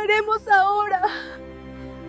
haremos ahora?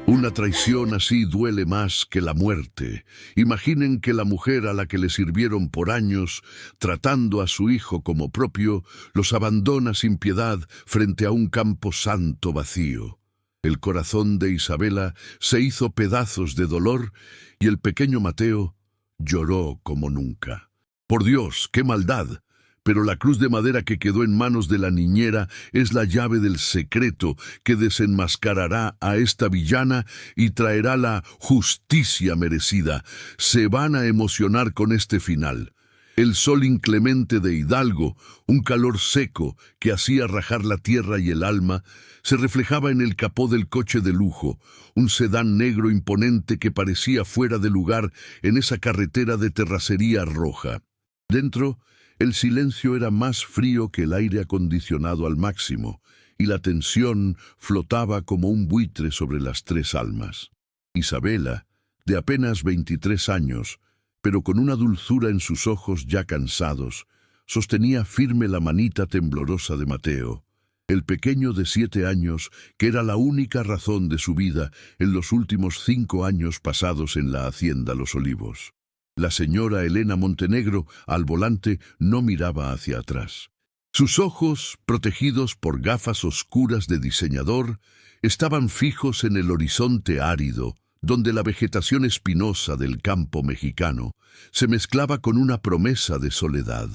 Una traición así duele más que la muerte. Imaginen que la mujer a la que le sirvieron por años, tratando a su hijo como propio, los abandona sin piedad frente a un campo santo vacío. El corazón de Isabela se hizo pedazos de dolor y el pequeño Mateo lloró como nunca. ¡Por Dios, qué maldad! Pero la cruz de madera que quedó en manos de la niñera es la llave del secreto que desenmascarará a esta villana y traerá la justicia merecida. Se van a emocionar con este final. El sol inclemente de Hidalgo, un calor seco que hacía rajar la tierra y el alma, se reflejaba en el capó del coche de lujo, un sedán negro imponente que parecía fuera de lugar en esa carretera de terracería roja. Dentro, el silencio era más frío que el aire acondicionado al máximo, y la tensión flotaba como un buitre sobre las tres almas. Isabela, de apenas 23 años, pero con una dulzura en sus ojos ya cansados, sostenía firme la manita temblorosa de Mateo, el pequeño de 7 años que era la única razón de su vida en los últimos 5 años pasados en la hacienda Los Olivos. La señora Elena Montenegro, al volante, no miraba hacia atrás. Sus ojos, protegidos por gafas oscuras de diseñador, estaban fijos en el horizonte árido, donde la vegetación espinosa del campo mexicano se mezclaba con una promesa de soledad.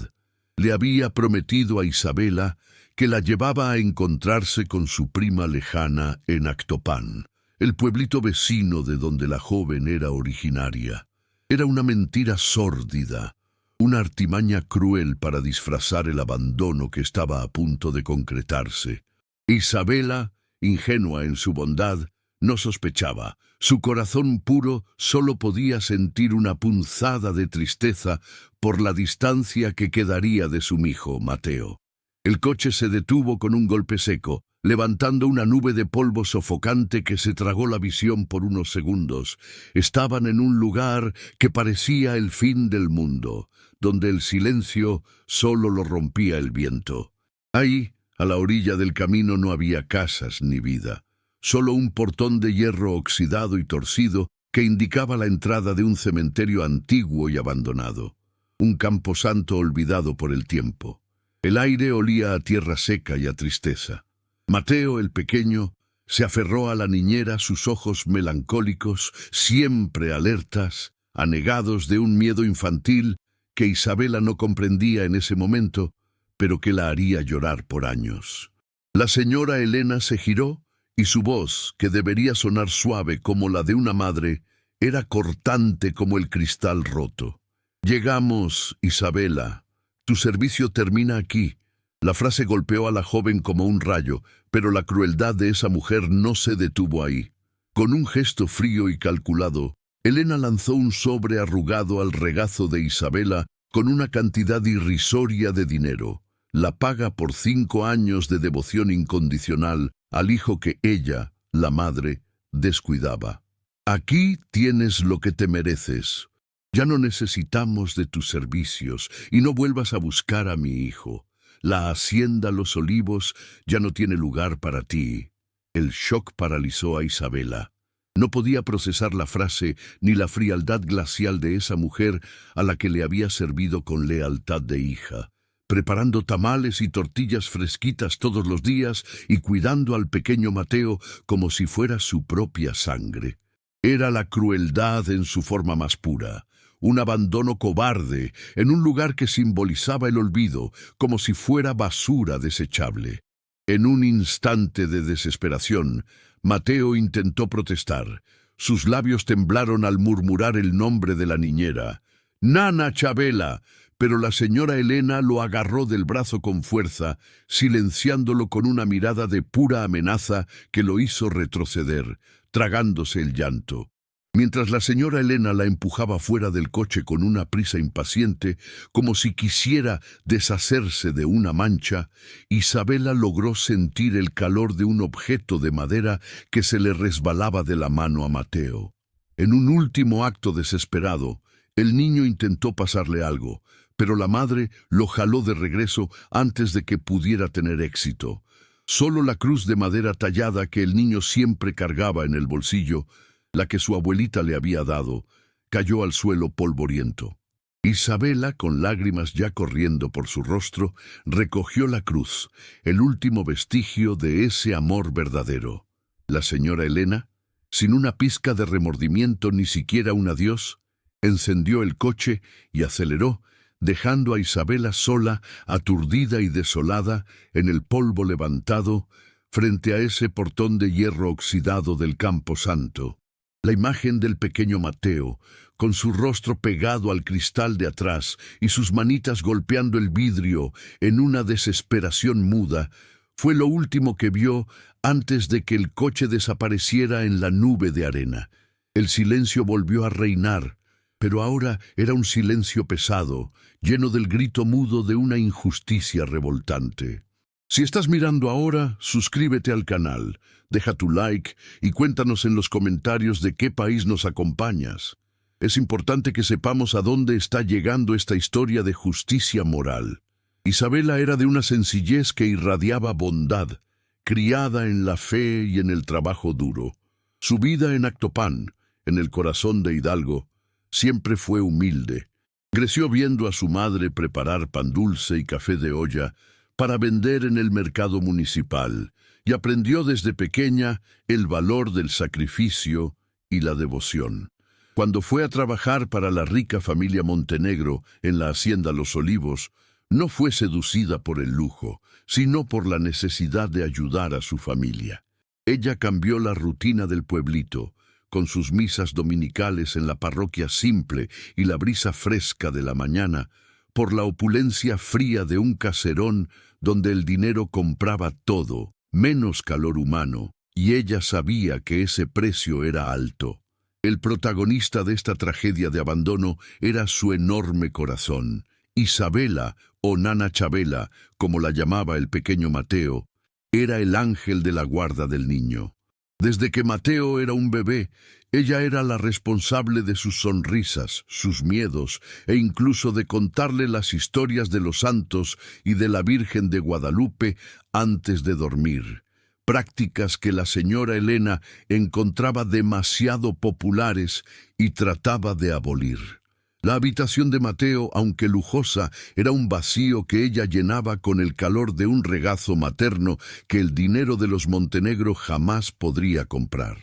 Le había prometido a Isabela que la llevaba a encontrarse con su prima lejana en Actopan, el pueblito vecino de donde la joven era originaria. Era una mentira sórdida, una artimaña cruel para disfrazar el abandono que estaba a punto de concretarse. Isabela, ingenua en su bondad, no sospechaba. Su corazón puro solo podía sentir una punzada de tristeza por la distancia que quedaría de su hijo, Mateo. El coche se detuvo con un golpe seco, levantando una nube de polvo sofocante que se tragó la visión por unos segundos. Estaban en un lugar que parecía el fin del mundo, donde el silencio solo lo rompía el viento. Ahí, a la orilla del camino, no había casas ni vida, solo un portón de hierro oxidado y torcido que indicaba la entrada de un cementerio antiguo y abandonado, un camposanto olvidado por el tiempo. El aire olía a tierra seca y a tristeza. Mateo, el pequeño, se aferró a la niñera, sus ojos melancólicos, siempre alertas, anegados de un miedo infantil que Isabela no comprendía en ese momento, pero que la haría llorar por años. La señora Elena se giró y su voz, que debería sonar suave como la de una madre, era cortante como el cristal roto. «Llegamos, Isabela. Tu servicio termina aquí». La frase golpeó a la joven como un rayo, pero la crueldad de esa mujer no se detuvo ahí. Con un gesto frío y calculado, Elena lanzó un sobre arrugado al regazo de Isabela con una cantidad irrisoria de dinero, la paga por 5 años de devoción incondicional al hijo que ella, la madre, descuidaba. «Aquí tienes lo que te mereces. Ya no necesitamos de tus servicios y no vuelvas a buscar a mi hijo. La hacienda Los Olivos ya no tiene lugar para ti». El shock paralizó a Isabela. No podía procesar la frase ni la frialdad glacial de esa mujer a la que le había servido con lealtad de hija, preparando tamales y tortillas fresquitas todos los días y cuidando al pequeño Mateo como si fuera su propia sangre. Era la crueldad en su forma más pura. Un abandono cobarde en un lugar que simbolizaba el olvido, como si fuera basura desechable. En un instante de desesperación, Mateo intentó protestar. Sus labios temblaron al murmurar el nombre de la niñera. «Nana Chabela», pero la señora Elena lo agarró del brazo con fuerza, silenciándolo con una mirada de pura amenaza que lo hizo retroceder, tragándose el llanto. Mientras la señora Elena la empujaba fuera del coche con una prisa impaciente, como si quisiera deshacerse de una mancha, Isabela logró sentir el calor de un objeto de madera que se le resbalaba de la mano a Mateo. En un último acto desesperado, el niño intentó pasarle algo, pero la madre lo jaló de regreso antes de que pudiera tener éxito. Solo la cruz de madera tallada que el niño siempre cargaba en el bolsillo, la que su abuelita le había dado, cayó al suelo polvoriento. Isabela, con lágrimas ya corriendo por su rostro, recogió la cruz, el último vestigio de ese amor verdadero. La señora Elena, sin una pizca de remordimiento ni siquiera un adiós, encendió el coche y aceleró, dejando a Isabela sola, aturdida y desolada, en el polvo levantado, frente a ese portón de hierro oxidado del Campo Santo. La imagen del pequeño Mateo, con su rostro pegado al cristal de atrás y sus manitas golpeando el vidrio en una desesperación muda, fue lo último que vio antes de que el coche desapareciera en la nube de arena. El silencio volvió a reinar, pero ahora era un silencio pesado, lleno del grito mudo de una injusticia revoltante. Si estás mirando ahora, suscríbete al canal, deja tu like y cuéntanos en los comentarios de qué país nos acompañas. Es importante que sepamos a dónde está llegando esta historia de justicia moral. Isabela era de una sencillez que irradiaba bondad, criada en la fe y en el trabajo duro. Su vida en Actopan, en el corazón de Hidalgo, siempre fue humilde. Creció viendo a su madre preparar pan dulce y café de olla para vender en el mercado municipal, y aprendió desde pequeña el valor del sacrificio y la devoción. Cuando fue a trabajar para la rica familia Montenegro en la hacienda Los Olivos, no fue seducida por el lujo, sino por la necesidad de ayudar a su familia. Ella cambió la rutina del pueblito, con sus misas dominicales en la parroquia simple y la brisa fresca de la mañana, por la opulencia fría de un caserón donde el dinero compraba todo, menos calor humano, y ella sabía que ese precio era alto. El protagonista de esta tragedia de abandono era su enorme corazón. Isabela, o Nana Chabela, como la llamaba el pequeño Mateo, era el ángel de la guarda del niño. Desde que Mateo era un bebé, ella era la responsable de sus sonrisas, sus miedos, e incluso de contarle las historias de los santos y de la Virgen de Guadalupe antes de dormir. Prácticas que la señora Elena encontraba demasiado populares y trataba de abolir. La habitación de Mateo, aunque lujosa, era un vacío que ella llenaba con el calor de un regazo materno que el dinero de los Montenegro jamás podría comprar.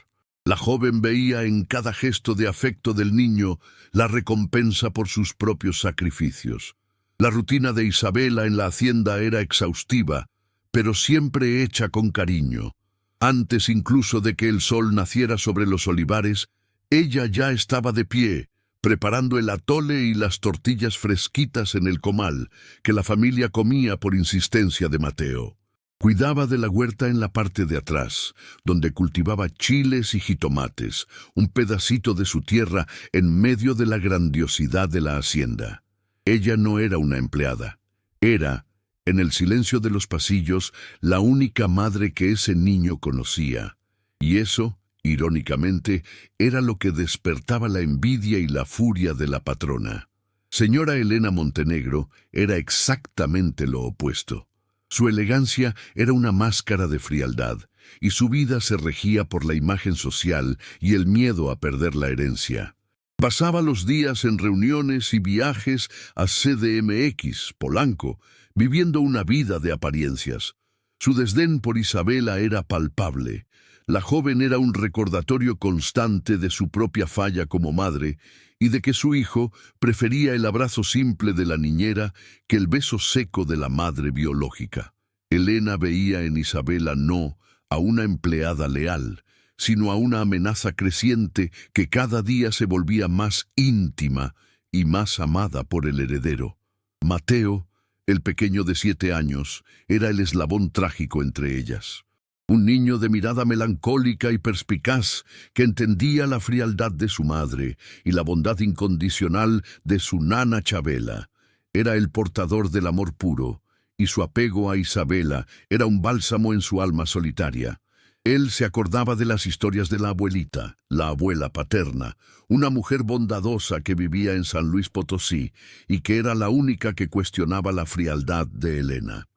La joven veía en cada gesto de afecto del niño la recompensa por sus propios sacrificios. La rutina de Isabela en la hacienda era exhaustiva, pero siempre hecha con cariño. Antes incluso de que el sol naciera sobre los olivares, ella ya estaba de pie, preparando el atole y las tortillas fresquitas en el comal, que la familia comía por insistencia de Mateo. Cuidaba de la huerta en la parte de atrás, donde cultivaba chiles y jitomates, un pedacito de su tierra en medio de la grandiosidad de la hacienda. Ella no era una empleada. Era, en el silencio de los pasillos, la única madre que ese niño conocía. Y eso, irónicamente, era lo que despertaba la envidia y la furia de la patrona. Señora Elena Montenegro era exactamente lo opuesto. Su elegancia era una máscara de frialdad, y su vida se regía por la imagen social y el miedo a perder la herencia. Pasaba los días en reuniones y viajes a CDMX, Polanco, viviendo una vida de apariencias. Su desdén por Isabela era palpable. La joven era un recordatorio constante de su propia falla como madre y de que su hijo prefería el abrazo simple de la niñera que el beso seco de la madre biológica. Elena veía en Isabela no a una empleada leal, sino a una amenaza creciente que cada día se volvía más íntima y más amada por el heredero. Mateo, el pequeño de 7 años, era el eslabón trágico entre ellas. Un niño de mirada melancólica y perspicaz que entendía la frialdad de su madre y la bondad incondicional de su nana Chabela. Era el portador del amor puro, y su apego a Isabela era un bálsamo en su alma solitaria. Él se acordaba de las historias de la abuelita, la abuela paterna, una mujer bondadosa que vivía en San Luis Potosí y que era la única que cuestionaba la frialdad de Elena.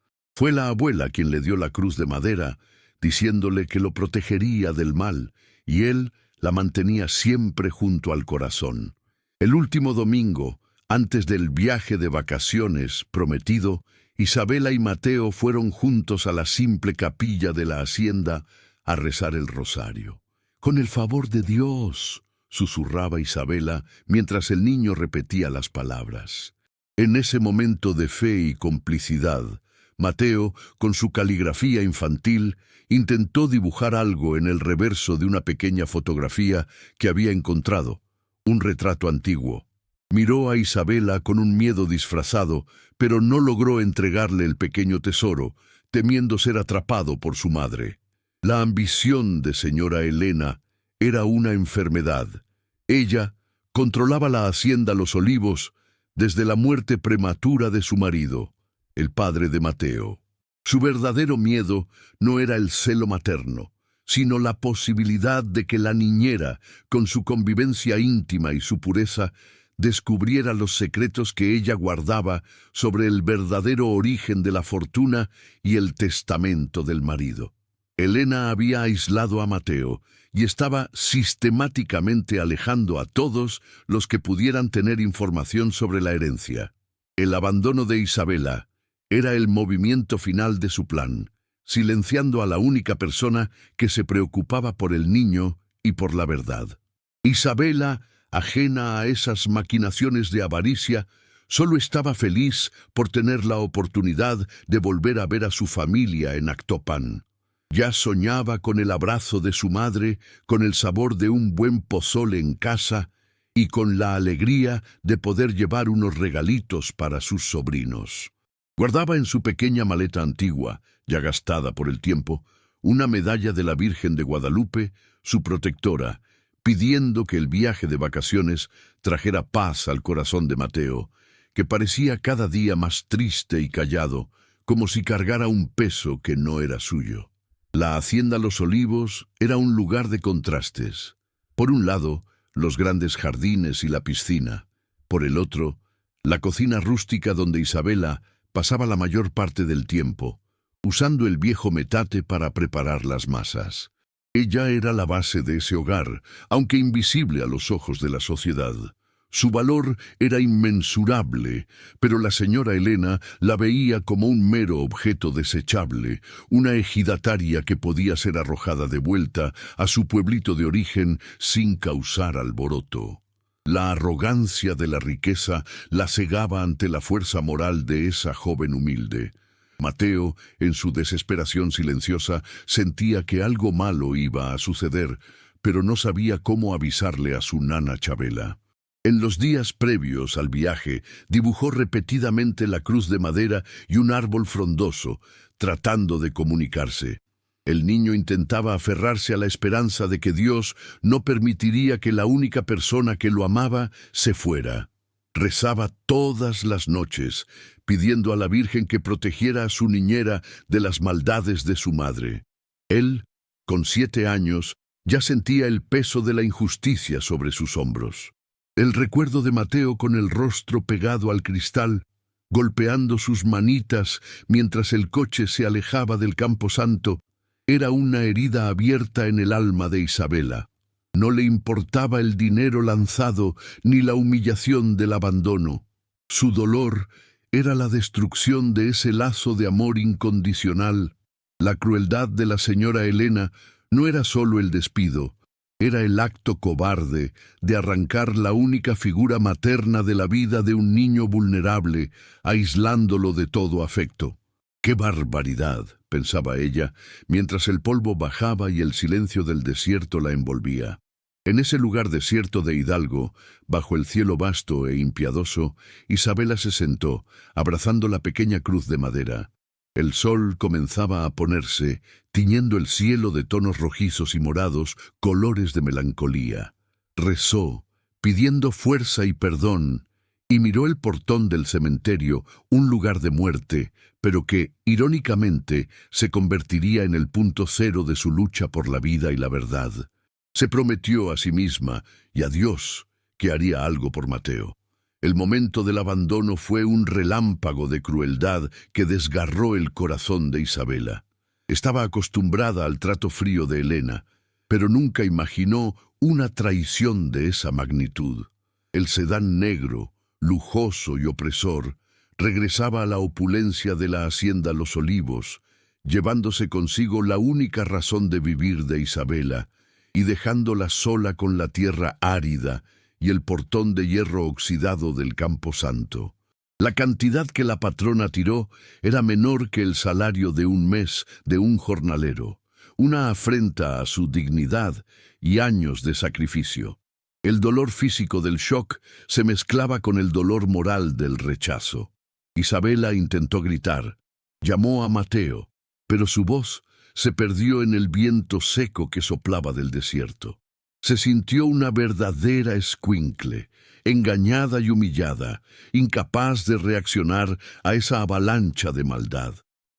Fue la abuela quien le dio la cruz de madera, diciéndole que lo protegería del mal, y él la mantenía siempre junto al corazón. El último domingo, antes del viaje de vacaciones prometido, Isabela y Mateo fueron juntos a la simple capilla de la hacienda a rezar el rosario. «Con el favor de Dios», susurraba Isabela mientras el niño repetía las palabras. En ese momento de fe y complicidad, Mateo, con su caligrafía infantil, intentó dibujar algo en el reverso de una pequeña fotografía que había encontrado, un retrato antiguo. Miró a Isabela con un miedo disfrazado, pero no logró entregarle el pequeño tesoro, temiendo ser atrapado por su madre. La ambición de señora Elena era una enfermedad. Ella controlaba la hacienda Los Olivos desde la muerte prematura de su marido, el padre de Mateo. Su verdadero miedo no era el celo materno, sino la posibilidad de que la niñera, con su convivencia íntima y su pureza, descubriera los secretos que ella guardaba sobre el verdadero origen de la fortuna y el testamento del marido. Elena había aislado a Mateo y estaba sistemáticamente alejando a todos los que pudieran tener información sobre la herencia. El abandono de Isabela era el movimiento final de su plan, silenciando a la única persona que se preocupaba por el niño y por la verdad. Isabela, ajena a esas maquinaciones de avaricia, solo estaba feliz por tener la oportunidad de volver a ver a su familia en Actopan. Ya soñaba con el abrazo de su madre, con el sabor de un buen pozole en casa y con la alegría de poder llevar unos regalitos para sus sobrinos. Guardaba en su pequeña maleta antigua, ya gastada por el tiempo, una medalla de la Virgen de Guadalupe, su protectora, pidiendo que el viaje de vacaciones trajera paz al corazón de Mateo, que parecía cada día más triste y callado, como si cargara un peso que no era suyo. La hacienda Los Olivos era un lugar de contrastes. Por un lado, los grandes jardines y la piscina. Por el otro, la cocina rústica donde Isabela pasaba la mayor parte del tiempo, usando el viejo metate para preparar las masas. Ella era la base de ese hogar, aunque invisible a los ojos de la sociedad. Su valor era inmensurable, pero la señora Elena la veía como un mero objeto desechable, una ejidataria que podía ser arrojada de vuelta a su pueblito de origen sin causar alboroto. La arrogancia de la riqueza la cegaba ante la fuerza moral de esa joven humilde. Mateo, en su desesperación silenciosa, sentía que algo malo iba a suceder, pero no sabía cómo avisarle a su nana Chabela. En los días previos al viaje, dibujó repetidamente la cruz de madera y un árbol frondoso, tratando de comunicarse. El niño intentaba aferrarse a la esperanza de que Dios no permitiría que la única persona que lo amaba se fuera. Rezaba todas las noches, pidiendo a la Virgen que protegiera a su niñera de las maldades de su madre. Él, con 7 años, ya sentía el peso de la injusticia sobre sus hombros. El recuerdo de Mateo con el rostro pegado al cristal, golpeando sus manitas mientras el coche se alejaba del camposanto, era una herida abierta en el alma de Isabela. No le importaba el dinero lanzado ni la humillación del abandono. Su dolor era la destrucción de ese lazo de amor incondicional. La crueldad de la señora Elena no era solo el despido, era el acto cobarde de arrancar la única figura materna de la vida de un niño vulnerable, aislándolo de todo afecto. ¡Qué barbaridad!, pensaba ella, mientras el polvo bajaba y el silencio del desierto la envolvía. En ese lugar desierto de Hidalgo, bajo el cielo vasto e impiadoso, Isabela se sentó, abrazando la pequeña cruz de madera. El sol comenzaba a ponerse, tiñendo el cielo de tonos rojizos y morados, colores de melancolía. Rezó, pidiendo fuerza y perdón, y miró el portón del cementerio, un lugar de muerte, pero que, irónicamente, se convertiría en el punto cero de su lucha por la vida y la verdad. Se prometió a sí misma y a Dios que haría algo por Mateo. El momento del abandono fue un relámpago de crueldad que desgarró el corazón de Isabela. Estaba acostumbrada al trato frío de Elena, pero nunca imaginó una traición de esa magnitud. El sedán negro, lujoso y opresor, regresaba a la opulencia de la hacienda Los Olivos, llevándose consigo la única razón de vivir de Isabela y dejándola sola con la tierra árida y el portón de hierro oxidado del Camposanto. La cantidad que la patrona tiró era menor que el salario de un mes de un jornalero, una afrenta a su dignidad y años de sacrificio. El dolor físico del shock se mezclaba con el dolor moral del rechazo. Isabela intentó gritar, llamó a Mateo, pero su voz se perdió en el viento seco que soplaba del desierto. Se sintió una verdadera escuincle, engañada y humillada, incapaz de reaccionar a esa avalancha de maldad.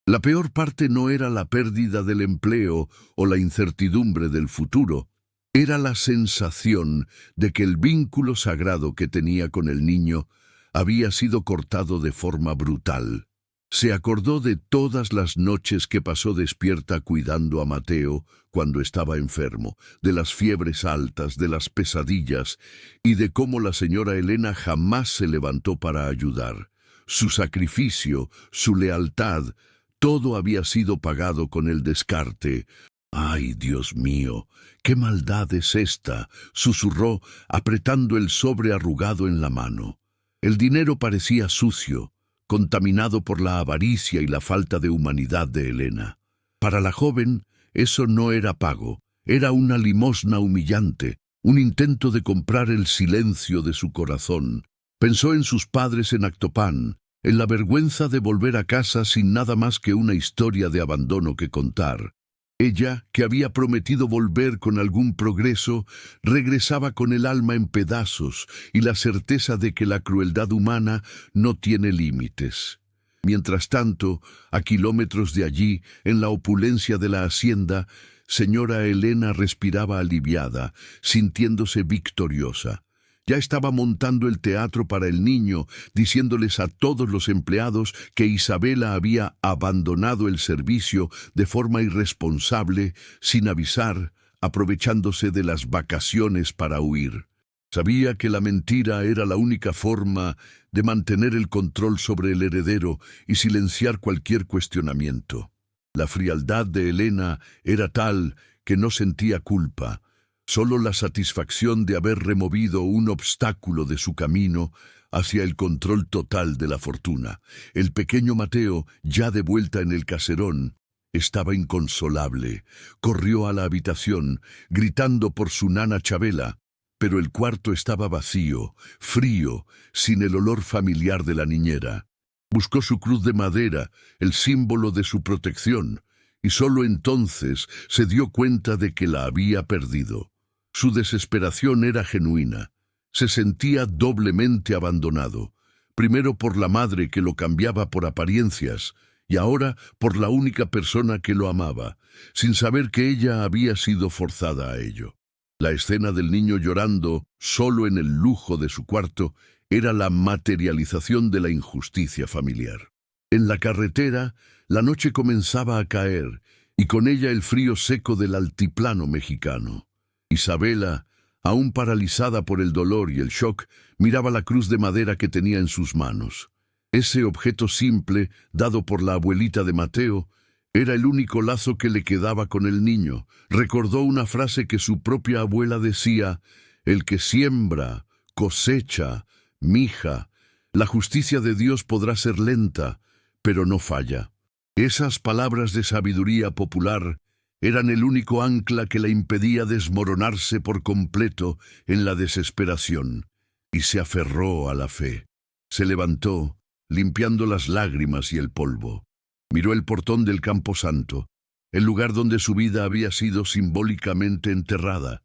La peor parte no era la pérdida del empleo o la incertidumbre del futuro, era la sensación de que el vínculo sagrado que tenía con el niño había sido cortado de forma brutal. Se acordó de todas las noches que pasó despierta cuidando a Mateo cuando estaba enfermo, de las fiebres altas, de las pesadillas y de cómo la señora Elena jamás se levantó para ayudar. Su sacrificio, su lealtad, todo había sido pagado con el descarte. «¡Ay, Dios mío! ¡Qué maldad es esta!», susurró, apretando el sobre arrugado en la mano. El dinero parecía sucio, contaminado por la avaricia y la falta de humanidad de Elena. Para la joven, eso no era pago, era una limosna humillante, un intento de comprar el silencio de su corazón. Pensó en sus padres en Actopan, en la vergüenza de volver a casa sin nada más que una historia de abandono que contar. Ella, que había prometido volver con algún progreso, regresaba con el alma en pedazos y la certeza de que la crueldad humana no tiene límites. Mientras tanto, a kilómetros de allí, en la opulencia de la hacienda, señora Elena respiraba aliviada, sintiéndose victoriosa. Ya estaba montando el teatro para el niño, diciéndoles a todos los empleados que Isabela había abandonado el servicio de forma irresponsable, sin avisar, aprovechándose de las vacaciones para huir. Sabía que la mentira era la única forma de mantener el control sobre el heredero y silenciar cualquier cuestionamiento. La frialdad de Elena era tal que no sentía culpa. Solo la satisfacción de haber removido un obstáculo de su camino hacia el control total de la fortuna. El pequeño Mateo, ya de vuelta en el caserón, estaba inconsolable. Corrió a la habitación, gritando por su nana Chabela, pero el cuarto estaba vacío, frío, sin el olor familiar de la niñera. Buscó su cruz de madera, el símbolo de su protección, y solo entonces se dio cuenta de que la había perdido. Su desesperación era genuina. Se sentía doblemente abandonado, primero por la madre que lo cambiaba por apariencias, y ahora por la única persona que lo amaba, sin saber que ella había sido forzada a ello. La escena del niño llorando, solo en el lujo de su cuarto, era la materialización de la injusticia familiar. En la carretera, la noche comenzaba a caer, y con ella el frío seco del altiplano mexicano. Isabela, aún paralizada por el dolor y el shock, miraba la cruz de madera que tenía en sus manos. Ese objeto simple, dado por la abuelita de Mateo, era el único lazo que le quedaba con el niño. Recordó una frase que su propia abuela decía: «El que siembra, cosecha, mija. La justicia de Dios podrá ser lenta, pero no falla». Esas palabras de sabiduría popular eran el único ancla que la impedía desmoronarse por completo en la desesperación, y se aferró a la fe. Se levantó, limpiando las lágrimas y el polvo. Miró el portón del Camposanto, el lugar donde su vida había sido simbólicamente enterrada.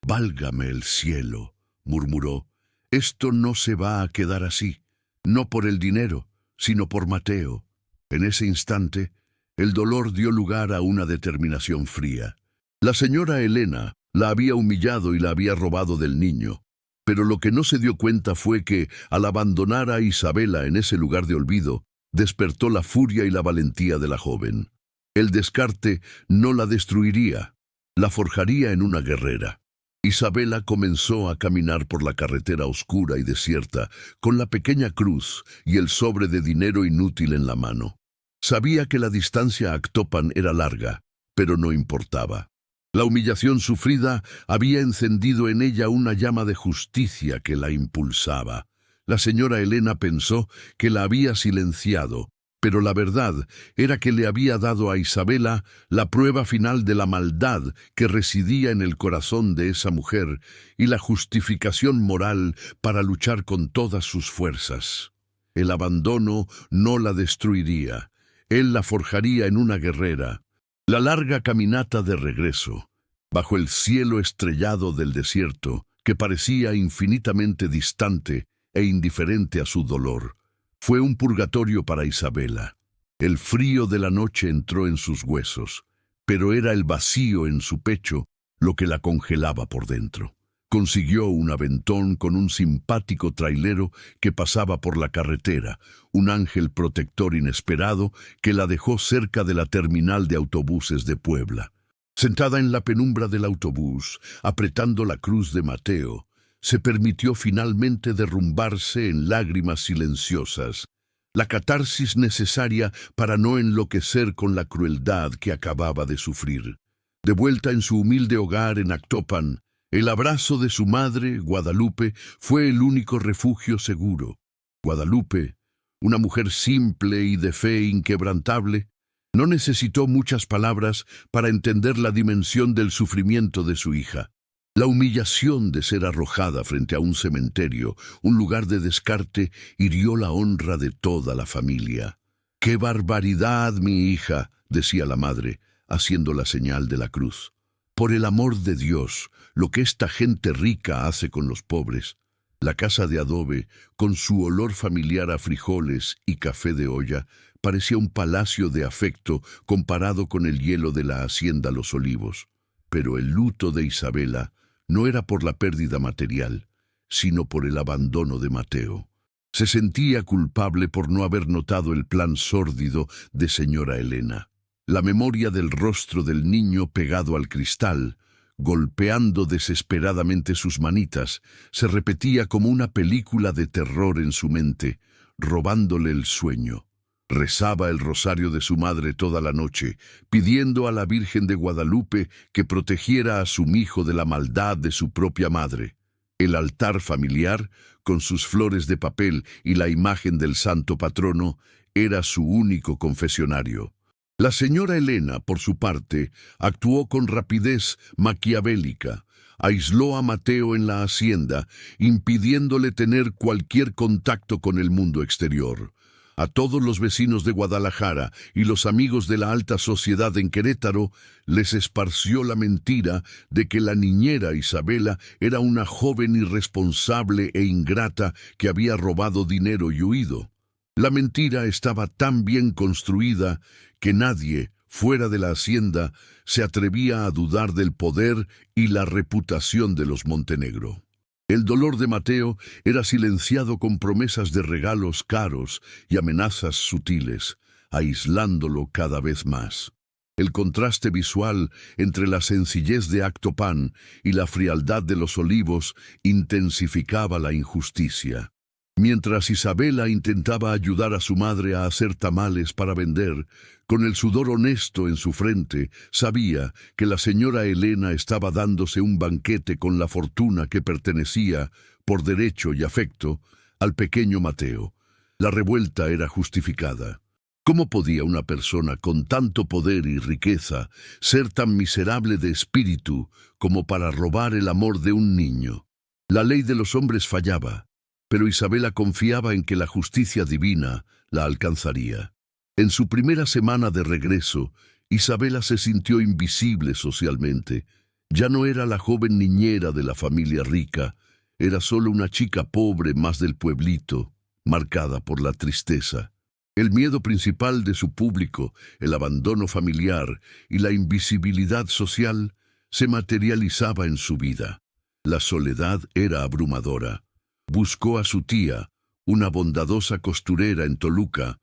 «Válgame el cielo», murmuró, «esto no se va a quedar así, no por el dinero, sino por Mateo». En ese instante, el dolor dio lugar a una determinación fría. La señora Elena la había humillado y la había robado del niño. Pero lo que no se dio cuenta fue que, al abandonar a Isabela en ese lugar de olvido, despertó la furia y la valentía de la joven. El descarte no la destruiría, la forjaría en una guerrera. Isabela comenzó a caminar por la carretera oscura y desierta, con la pequeña cruz y el sobre de dinero inútil en la mano. Sabía que la distancia a Actopan era larga, pero no importaba. La humillación sufrida había encendido en ella una llama de justicia que la impulsaba. La señora Elena pensó que la había silenciado, pero la verdad era que le había dado a Isabela la prueba final de la maldad que residía en el corazón de esa mujer y la justificación moral para luchar con todas sus fuerzas. El abandono no la destruiría, él la forjaría en una guerrera. La larga caminata de regreso, bajo el cielo estrellado del desierto, que parecía infinitamente distante e indiferente a su dolor, fue un purgatorio para Isabela. El frío de la noche entró en sus huesos, pero era el vacío en su pecho lo que la congelaba por dentro. Consiguió un aventón con un simpático trailero que pasaba por la carretera, un ángel protector inesperado que la dejó cerca de la terminal de autobuses de Puebla. Sentada en la penumbra del autobús, apretando la cruz de Mateo, se permitió finalmente derrumbarse en lágrimas silenciosas, la catarsis necesaria para no enloquecer con la crueldad que acababa de sufrir. De vuelta en su humilde hogar en Actopan, el abrazo de su madre, Guadalupe, fue el único refugio seguro. Guadalupe, una mujer simple y de fe inquebrantable, no necesitó muchas palabras para entender la dimensión del sufrimiento de su hija. La humillación de ser arrojada frente a un cementerio, un lugar de descarte, hirió la honra de toda la familia. ¡Qué barbaridad, mi hija!, decía la madre, haciendo la señal de la cruz. Por el amor de Dios, lo que esta gente rica hace con los pobres. La casa de adobe, con su olor familiar a frijoles y café de olla, parecía un palacio de afecto comparado con el hielo de la hacienda Los Olivos. Pero el luto de Isabela no era por la pérdida material, sino por el abandono de Mateo. Se sentía culpable por no haber notado el plan sórdido de señora Elena. La memoria del rostro del niño pegado al cristal, golpeando desesperadamente sus manitas, se repetía como una película de terror en su mente, robándole el sueño. Rezaba el rosario de su madre toda la noche, pidiendo a la Virgen de Guadalupe que protegiera a su hijo de la maldad de su propia madre. El altar familiar, con sus flores de papel y la imagen del santo patrono, era su único confesionario. La señora Elena, por su parte, actuó con rapidez maquiavélica. Aisló a Mateo en la hacienda, impidiéndole tener cualquier contacto con el mundo exterior. A todos los vecinos de Guadalajara y los amigos de la alta sociedad en Querétaro les esparció la mentira de que la niñera Isabela era una joven irresponsable e ingrata que había robado dinero y huido. La mentira estaba tan bien construida que nadie, fuera de la hacienda, se atrevía a dudar del poder y la reputación de los Montenegro. El dolor de Mateo era silenciado con promesas de regalos caros y amenazas sutiles, aislándolo cada vez más. El contraste visual entre la sencillez de Actopan y la frialdad de Los Olivos intensificaba la injusticia. Mientras Isabela intentaba ayudar a su madre a hacer tamales para vender, con el sudor honesto en su frente, sabía que la señora Elena estaba dándose un banquete con la fortuna que pertenecía, por derecho y afecto, al pequeño Mateo. La revuelta era justificada. ¿Cómo podía una persona con tanto poder y riqueza ser tan miserable de espíritu como para robar el amor de un niño? La ley de los hombres fallaba, pero Isabela confiaba en que la justicia divina la alcanzaría. En su primera semana de regreso, Isabela se sintió invisible socialmente. Ya no era la joven niñera de la familia rica, era solo una chica pobre más del pueblito, marcada por la tristeza. El miedo principal de su público, el abandono familiar y la invisibilidad social, se materializaba en su vida. La soledad era abrumadora. Buscó a su tía, una bondadosa costurera en Toluca,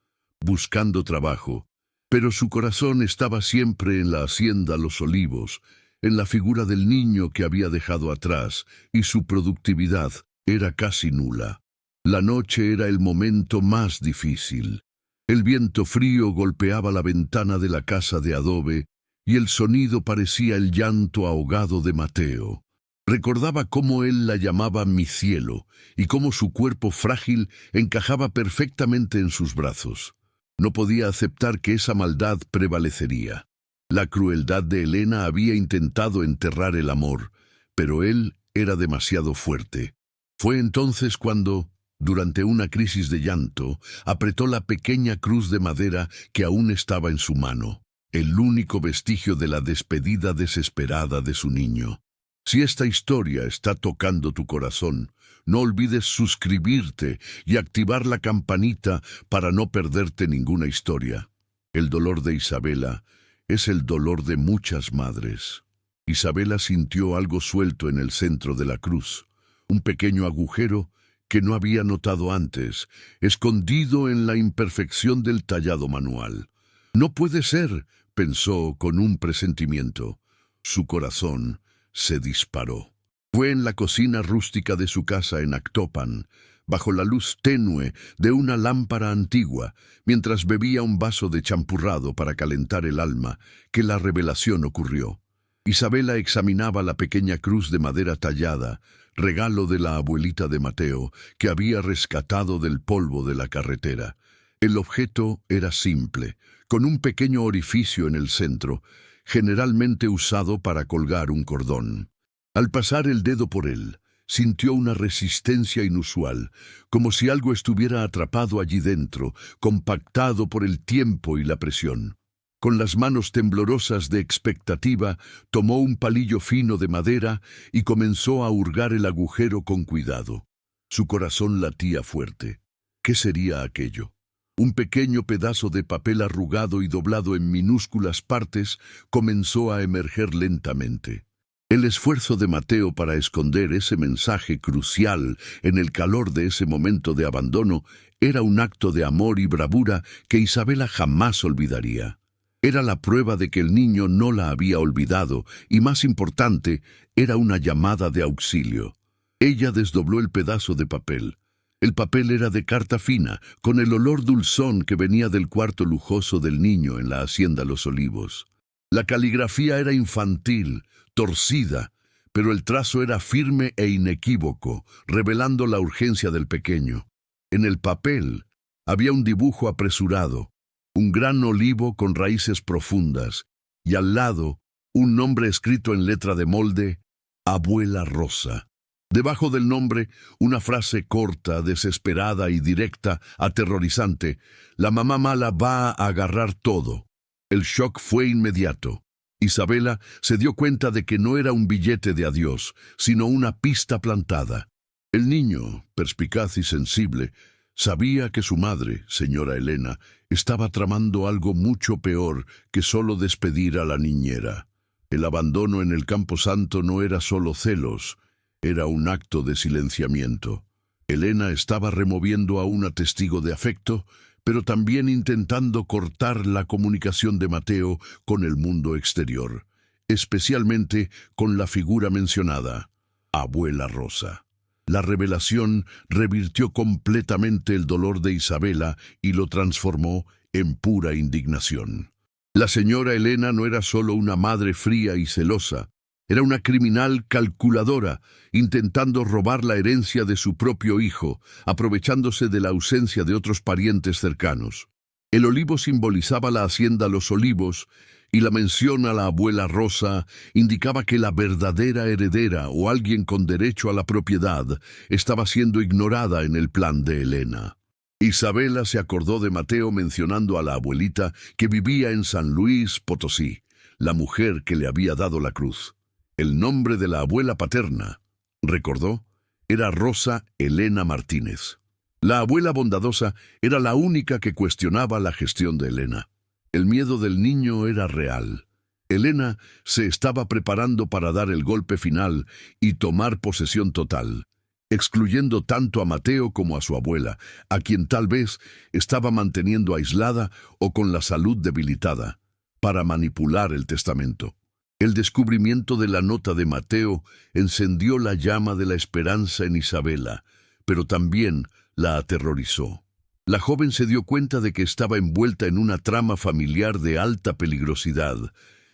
buscando trabajo, pero su corazón estaba siempre en la hacienda Los Olivos, en la figura del niño que había dejado atrás, y su productividad era casi nula. La noche era el momento más difícil. El viento frío golpeaba la ventana de la casa de adobe y el sonido parecía el llanto ahogado de Mateo. Recordaba cómo él la llamaba mi cielo y cómo su cuerpo frágil encajaba perfectamente en sus brazos. No podía aceptar que esa maldad prevalecería. La crueldad de Elena había intentado enterrar el amor, pero él era demasiado fuerte. Fue entonces cuando, durante una crisis de llanto, apretó la pequeña cruz de madera que aún estaba en su mano, el único vestigio de la despedida desesperada de su niño. Si esta historia está tocando tu corazón, no olvides suscribirte y activar la campanita para no perderte ninguna historia. El dolor de Isabela es el dolor de muchas madres. Isabela sintió algo suelto en el centro de la cruz, un pequeño agujero que no había notado antes, escondido en la imperfección del tallado manual. No puede ser, pensó con un presentimiento. Su corazón se disparó. Fue en la cocina rústica de su casa en Actopan, bajo la luz tenue de una lámpara antigua, mientras bebía un vaso de champurrado para calentar el alma, que la revelación ocurrió. Isabela examinaba la pequeña cruz de madera tallada, regalo de la abuelita de Mateo, que había rescatado del polvo de la carretera. El objeto era simple, con un pequeño orificio en el centro, generalmente usado para colgar un cordón. Al pasar el dedo por él, sintió una resistencia inusual, como si algo estuviera atrapado allí dentro, compactado por el tiempo y la presión. Con las manos temblorosas de expectativa, tomó un palillo fino de madera y comenzó a hurgar el agujero con cuidado. Su corazón latía fuerte. ¿Qué sería aquello? Un pequeño pedazo de papel arrugado y doblado en minúsculas partes comenzó a emerger lentamente. El esfuerzo de Mateo para esconder ese mensaje crucial en el calor de ese momento de abandono era un acto de amor y bravura que Isabela jamás olvidaría. Era la prueba de que el niño no la había olvidado y, más importante, era una llamada de auxilio. Ella desdobló el pedazo de papel. El papel era de carta fina, con el olor dulzón que venía del cuarto lujoso del niño en la hacienda Los Olivos. La caligrafía era infantil, torcida, pero el trazo era firme e inequívoco, revelando la urgencia del pequeño. En el papel había un dibujo apresurado, un gran olivo con raíces profundas, y al lado un nombre escrito en letra de molde, Abuela Rosa. Debajo del nombre, una frase corta, desesperada y directa, aterrorizante: la mamá mala va a agarrar todo. El shock fue inmediato. Isabela se dio cuenta de que no era un billete de adiós, sino una pista plantada. El niño, perspicaz y sensible, sabía que su madre, señora Elena, estaba tramando algo mucho peor que solo despedir a la niñera. El abandono en el Camposanto no era solo celos, era un acto de silenciamiento. Elena estaba removiendo a una testigo de afecto, pero también intentando cortar la comunicación de Mateo con el mundo exterior, especialmente con la figura mencionada, Abuela Rosa. La revelación revirtió completamente el dolor de Isabela y lo transformó en pura indignación. La señora Elena no era solo una madre fría y celosa, era una criminal calculadora, intentando robar la herencia de su propio hijo, aprovechándose de la ausencia de otros parientes cercanos. El olivo simbolizaba la hacienda Los Olivos, y la mención a la abuela Rosa indicaba que la verdadera heredera o alguien con derecho a la propiedad estaba siendo ignorada en el plan de Elena. Isabela se acordó de Mateo mencionando a la abuelita que vivía en San Luis Potosí, la mujer que le había dado la cruz. El nombre de la abuela paterna, recordó, era Rosa Elena Martínez. La abuela bondadosa era la única que cuestionaba la gestión de Elena. El miedo del niño era real. Elena se estaba preparando para dar el golpe final y tomar posesión total, excluyendo tanto a Mateo como a su abuela, a quien tal vez estaba manteniendo aislada o con la salud debilitada, para manipular el testamento. El descubrimiento de la nota de Mateo encendió la llama de la esperanza en Isabela, pero también la aterrorizó. La joven se dio cuenta de que estaba envuelta en una trama familiar de alta peligrosidad,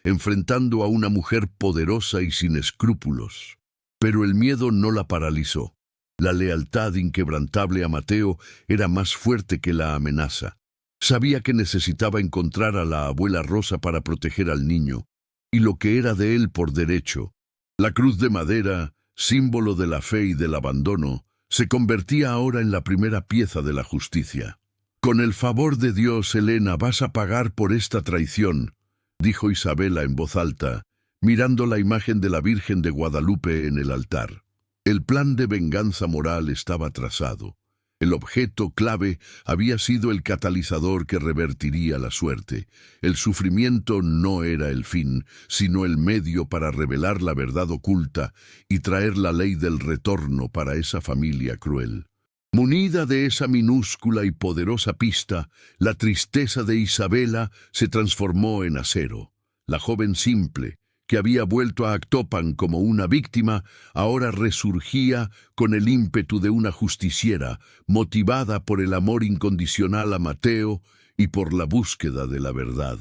enfrentando a una mujer poderosa y sin escrúpulos. Pero el miedo no la paralizó. La lealtad inquebrantable a Mateo era más fuerte que la amenaza. Sabía que necesitaba encontrar a la abuela Rosa para proteger al niño, y lo que era de él por derecho. La cruz de madera, símbolo de la fe y del abandono, se convertía ahora en la primera pieza de la justicia. «Con el favor de Dios, Elena, vas a pagar por esta traición», dijo Isabela en voz alta, mirando la imagen de la Virgen de Guadalupe en el altar. El plan de venganza moral estaba trazado. El objeto clave había sido el catalizador que revertiría la suerte. El sufrimiento no era el fin, sino el medio para revelar la verdad oculta y traer la ley del retorno para esa familia cruel. Munida de esa minúscula y poderosa pista, la tristeza de Isabela se transformó en acero. La joven simple, que había vuelto a Actopan como una víctima, ahora resurgía con el ímpetu de una justiciera, motivada por el amor incondicional a Mateo y por la búsqueda de la verdad.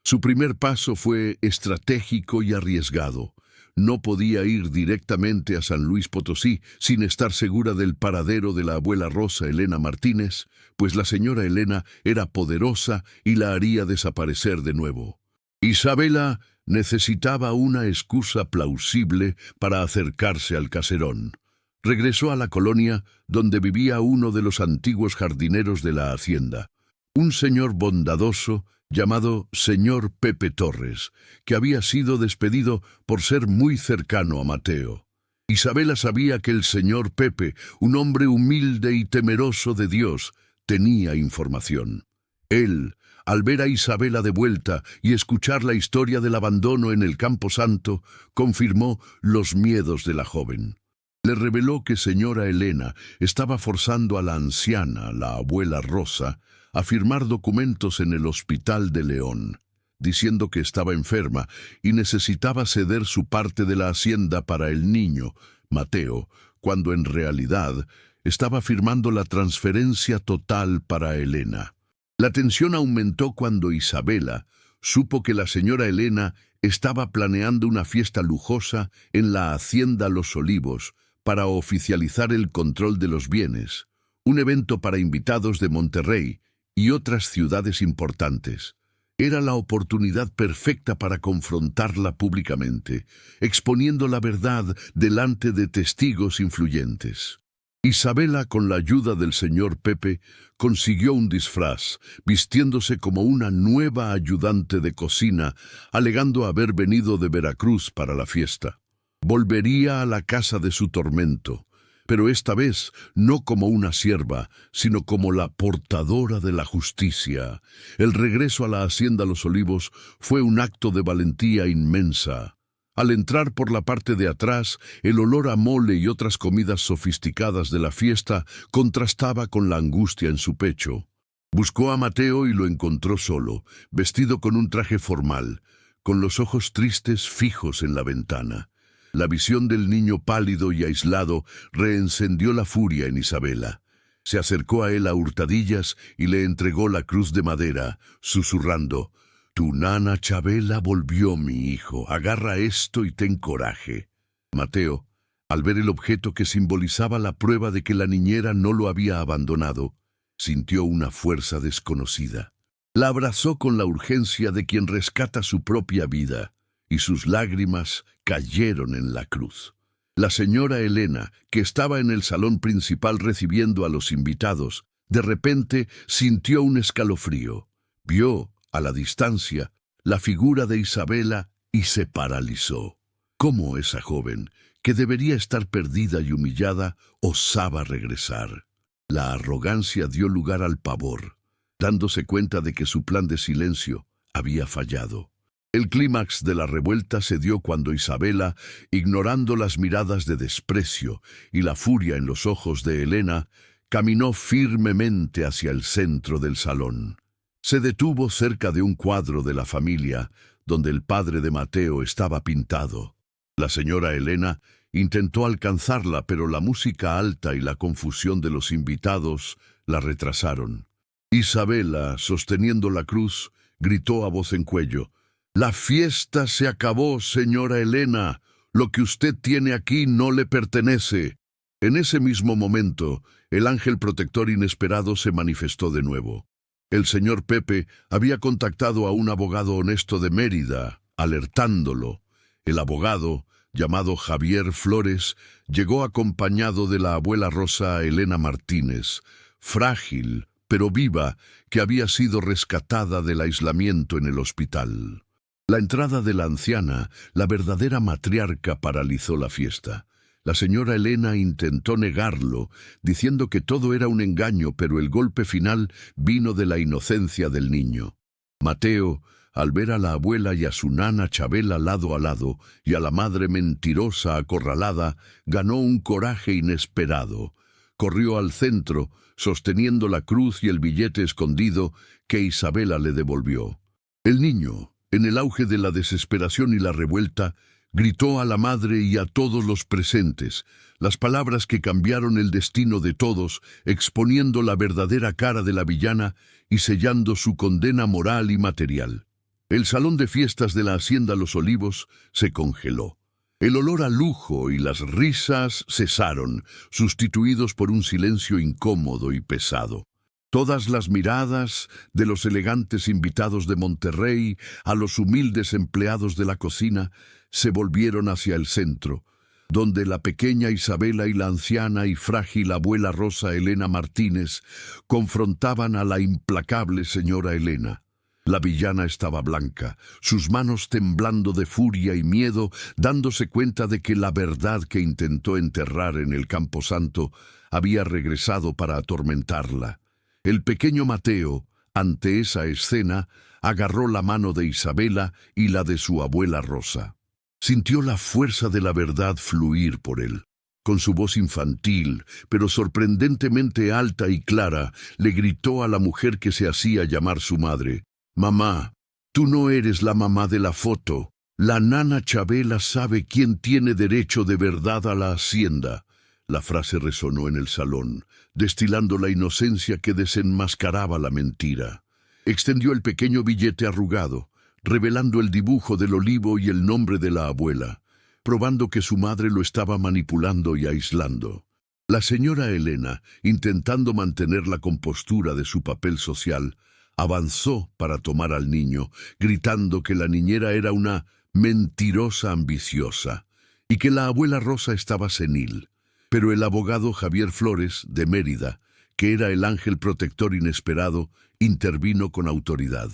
Su primer paso fue estratégico y arriesgado. No podía ir directamente a San Luis Potosí sin estar segura del paradero de la abuela Rosa Elena Martínez, pues la señora Elena era poderosa y la haría desaparecer de nuevo. Isabela necesitaba una excusa plausible para acercarse al caserón. Regresó a la colonia donde vivía uno de los antiguos jardineros de la hacienda, un señor bondadoso llamado señor Pepe Torres, que había sido despedido por ser muy cercano a Mateo. Isabela sabía que el señor Pepe, un hombre humilde y temeroso de Dios, tenía información. Él, al ver a Isabela de vuelta y escuchar la historia del abandono en el Campo Santo, confirmó los miedos de la joven. Le reveló que señora Elena estaba forzando a la anciana, la abuela Rosa, a firmar documentos en el Hospital de León, diciendo que estaba enferma y necesitaba ceder su parte de la hacienda para el niño, Mateo, cuando en realidad estaba firmando la transferencia total para Elena. La tensión aumentó cuando Isabela supo que la señora Elena estaba planeando una fiesta lujosa en la hacienda Los Olivos para oficializar el control de los bienes, un evento para invitados de Monterrey y otras ciudades importantes. Era la oportunidad perfecta para confrontarla públicamente, exponiendo la verdad delante de testigos influyentes. Isabela, con la ayuda del señor Pepe, consiguió un disfraz, vistiéndose como una nueva ayudante de cocina, alegando haber venido de Veracruz para la fiesta. Volvería a la casa de su tormento, pero esta vez no como una sierva, sino como la portadora de la justicia. El regreso a la hacienda Los Olivos fue un acto de valentía inmensa. Al entrar por la parte de atrás, el olor a mole y otras comidas sofisticadas de la fiesta contrastaba con la angustia en su pecho. Buscó a Mateo y lo encontró solo, vestido con un traje formal, con los ojos tristes fijos en la ventana. La visión del niño pálido y aislado reencendió la furia en Isabela. Se acercó a él a hurtadillas y le entregó la cruz de madera, susurrando: «Tu nana Chabela volvió, mi hijo. Agarra esto y ten coraje». Mateo, al ver el objeto que simbolizaba la prueba de que la niñera no lo había abandonado, sintió una fuerza desconocida. La abrazó con la urgencia de quien rescata su propia vida, y sus lágrimas cayeron en la cruz. La señora Elena, que estaba en el salón principal recibiendo a los invitados, de repente sintió un escalofrío. Vio, a la distancia, la figura de Isabela y se paralizó. ¿Cómo esa joven, que debería estar perdida y humillada, osaba regresar? La arrogancia dio lugar al pavor, dándose cuenta de que su plan de silencio había fallado. El clímax de la revuelta se dio cuando Isabela, ignorando las miradas de desprecio y la furia en los ojos de Elena, caminó firmemente hacia el centro del salón. Se detuvo cerca de un cuadro de la familia, donde el padre de Mateo estaba pintado. La señora Elena intentó alcanzarla, pero la música alta y la confusión de los invitados la retrasaron. Isabela, sosteniendo la cruz, gritó a voz en cuello: «La fiesta se acabó, señora Elena. Lo que usted tiene aquí no le pertenece». En ese mismo momento, el ángel protector inesperado se manifestó de nuevo. El señor Pepe había contactado a un abogado honesto de Mérida, alertándolo. El abogado, llamado Javier Flores, llegó acompañado de la abuela Rosa Elena Martínez, frágil pero viva, que había sido rescatada del aislamiento en el hospital. La entrada de la anciana, la verdadera matriarca, paralizó la fiesta. La señora Elena intentó negarlo, diciendo que todo era un engaño, pero el golpe final vino de la inocencia del niño. Mateo, al ver a la abuela y a su nana Chabela lado a lado, y a la madre mentirosa acorralada, ganó un coraje inesperado. Corrió al centro, sosteniendo la cruz y el billete escondido que Isabela le devolvió. El niño, en el auge de la desesperación y la revuelta, gritó a la madre y a todos los presentes, las palabras que cambiaron el destino de todos, exponiendo la verdadera cara de la villana y sellando su condena moral y material. El salón de fiestas de la Hacienda Los Olivos se congeló. El olor a lujo y las risas cesaron, sustituidos por un silencio incómodo y pesado. Todas las miradas, de los elegantes invitados de Monterrey a los humildes empleados de la cocina, se volvieron hacia el centro, donde la pequeña Isabela y la anciana y frágil abuela Rosa Elena Martínez confrontaban a la implacable señora Elena. La villana estaba blanca, sus manos temblando de furia y miedo, dándose cuenta de que la verdad que intentó enterrar en el camposanto había regresado para atormentarla. El pequeño Mateo, ante esa escena, agarró la mano de Isabela y la de su abuela Rosa. Sintió la fuerza de la verdad fluir por él. Con su voz infantil, pero sorprendentemente alta y clara, le gritó a la mujer que se hacía llamar su madre: «Mamá, tú no eres la mamá de la foto. La nana Chabela sabe quién tiene derecho de verdad a la hacienda». La frase resonó en el salón, destilando la inocencia que desenmascaraba la mentira. Extendió el pequeño billete arrugado, revelando el dibujo del olivo y el nombre de la abuela, probando que su madre lo estaba manipulando y aislando. La señora Elena, intentando mantener la compostura de su papel social, avanzó para tomar al niño, gritando que la niñera era una mentirosa ambiciosa y que la abuela Rosa estaba senil. Pero el abogado Javier Flores, de Mérida, que era el ángel protector inesperado, intervino con autoridad.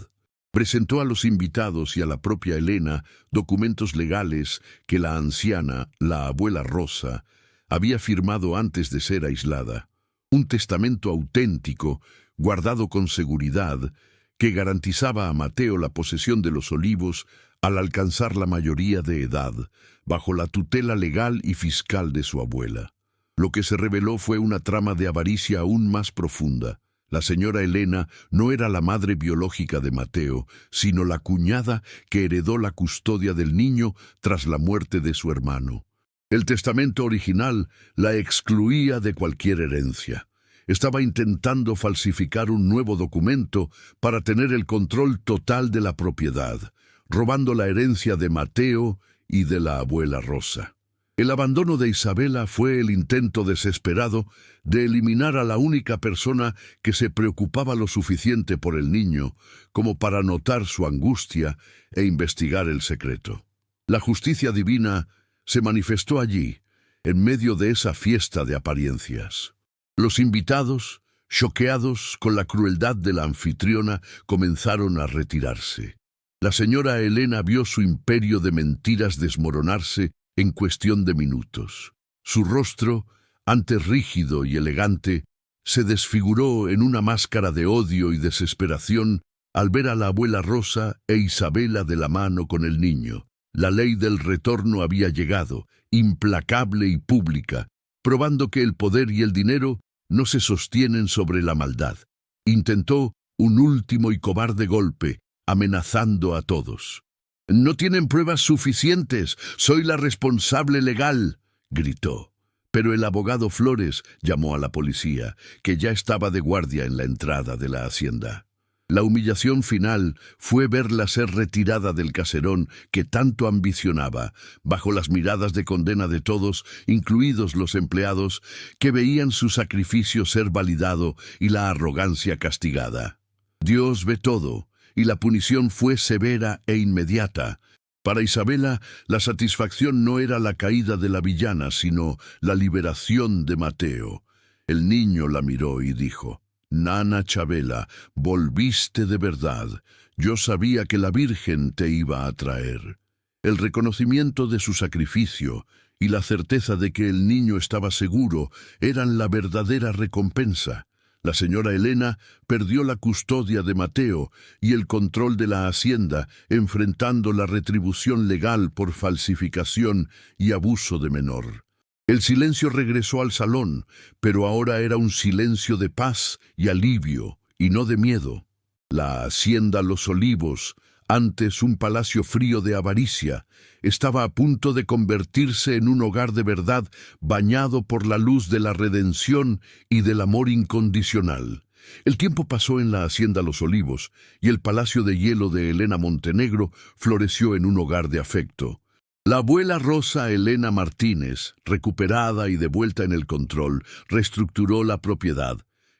Presentó a los invitados y a la propia Elena documentos legales que la anciana, la abuela Rosa, había firmado antes de ser aislada. Un testamento auténtico, guardado con seguridad, que garantizaba a Mateo la posesión de los olivos al alcanzar la mayoría de edad, bajo la tutela legal y fiscal de su abuela. Lo que se reveló fue una trama de avaricia aún más profunda. La señora Elena no era la madre biológica de Mateo, sino la cuñada que heredó la custodia del niño tras la muerte de su hermano. El testamento original la excluía de cualquier herencia. Estaba intentando falsificar un nuevo documento para tener el control total de la propiedad, robando la herencia de Mateo y de la abuela Rosa. El abandono de Isabela fue el intento desesperado de eliminar a la única persona que se preocupaba lo suficiente por el niño como para notar su angustia e investigar el secreto. La justicia divina se manifestó allí, en medio de esa fiesta de apariencias. Los invitados, choqueados con la crueldad de la anfitriona, comenzaron a retirarse. La señora Elena vio su imperio de mentiras desmoronarse en cuestión de minutos. Su rostro, antes rígido y elegante, se desfiguró en una máscara de odio y desesperación al ver a la abuela Rosa e Isabela de la mano con el niño. La ley del retorno había llegado, implacable y pública, probando que el poder y el dinero no se sostienen sobre la maldad. Intentó un último y cobarde golpe, amenazando a todos. «No tienen pruebas suficientes, soy la responsable legal», gritó. Pero el abogado Flores llamó a la policía, que ya estaba de guardia en la entrada de la hacienda. La humillación final fue verla ser retirada del caserón que tanto ambicionaba, bajo las miradas de condena de todos, incluidos los empleados, que veían su sacrificio ser validado y la arrogancia castigada. Dios ve todo, y la punición fue severa e inmediata. Para Isabela, la satisfacción no era la caída de la villana, sino la liberación de Mateo. El niño la miró y dijo: «Nana Chabela, volviste de verdad. Yo sabía que la Virgen te iba a traer». El reconocimiento de su sacrificio y la certeza de que el niño estaba seguro eran la verdadera recompensa. La señora Elena perdió la custodia de Mateo y el control de la hacienda, enfrentando la retribución legal por falsificación y abuso de menor. El silencio regresó al salón, pero ahora era un silencio de paz y alivio, y no de miedo. La hacienda Los Olivos, antes un palacio frío de avaricia, estaba a punto de convertirse en un hogar de verdad, bañado por la luz de la redención y del amor incondicional. El tiempo pasó en la hacienda Los Olivos, y el palacio de hielo de Elena Montenegro floreció en un hogar de afecto. La abuela Rosa Elena Martínez, recuperada y de vuelta en el control, reestructuró la propiedad,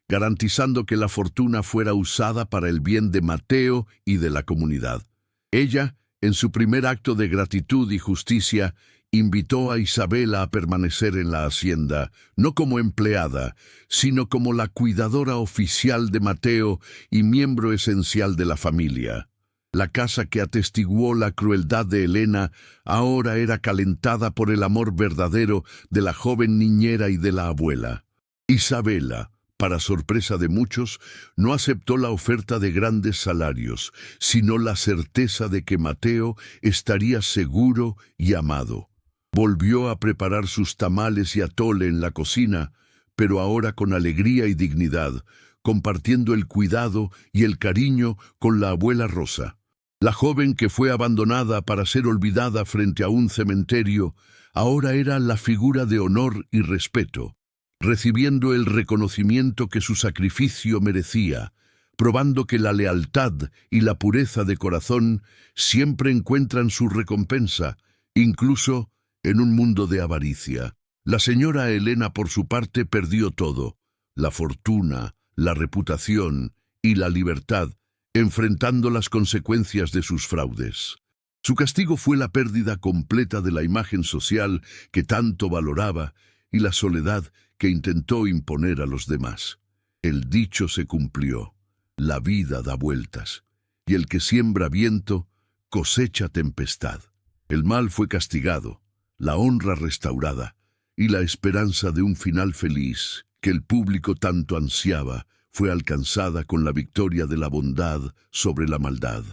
garantizando que la fortuna fuera usada para el bien de Mateo y de la comunidad. Ella, en su primer acto de gratitud y justicia, invitó a Isabela a permanecer en la hacienda, no como empleada, sino como la cuidadora oficial de Mateo y miembro esencial de la familia. La casa que atestiguó la crueldad de Elena ahora era calentada por el amor verdadero de la joven niñera y de la abuela. Isabela, para sorpresa de muchos, no aceptó la oferta de grandes salarios, sino la certeza de que Mateo estaría seguro y amado. Volvió a preparar sus tamales y atole en la cocina, pero ahora con alegría y dignidad, compartiendo el cuidado y el cariño con la abuela Rosa. La joven que fue abandonada para ser olvidada frente a un cementerio, ahora era la figura de honor y respeto, recibiendo el reconocimiento que su sacrificio merecía, probando que la lealtad y la pureza de corazón siempre encuentran su recompensa, incluso en un mundo de avaricia. La señora Elena, por su parte, perdió todo: la fortuna, la reputación y la libertad, enfrentando las consecuencias de sus fraudes. Su castigo fue la pérdida completa de la imagen social que tanto valoraba y la soledad que intentó imponer a los demás. El dicho se cumplió: la vida da vueltas, y el que siembra viento cosecha tempestad. El mal fue castigado, la honra restaurada, y la esperanza de un final feliz que el público tanto ansiaba fue alcanzada con la victoria de la bondad sobre la maldad.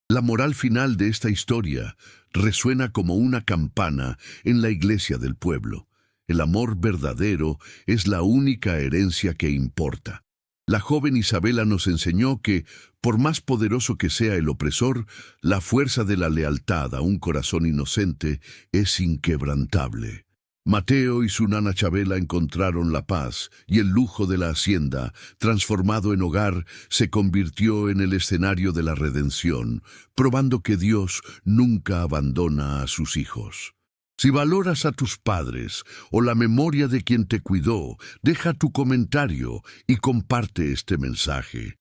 La moral final de esta historia resuena como una campana en la iglesia del pueblo. El amor verdadero es la única herencia que importa. La joven Isabela nos enseñó que, por más poderoso que sea el opresor, la fuerza de la lealtad a un corazón inocente es inquebrantable. Mateo y su nana Chabela encontraron la paz, y el lujo de la hacienda, transformado en hogar, se convirtió en el escenario de la redención, probando que Dios nunca abandona a sus hijos. Si valoras a tus padres o la memoria de quien te cuidó, deja tu comentario y comparte este mensaje.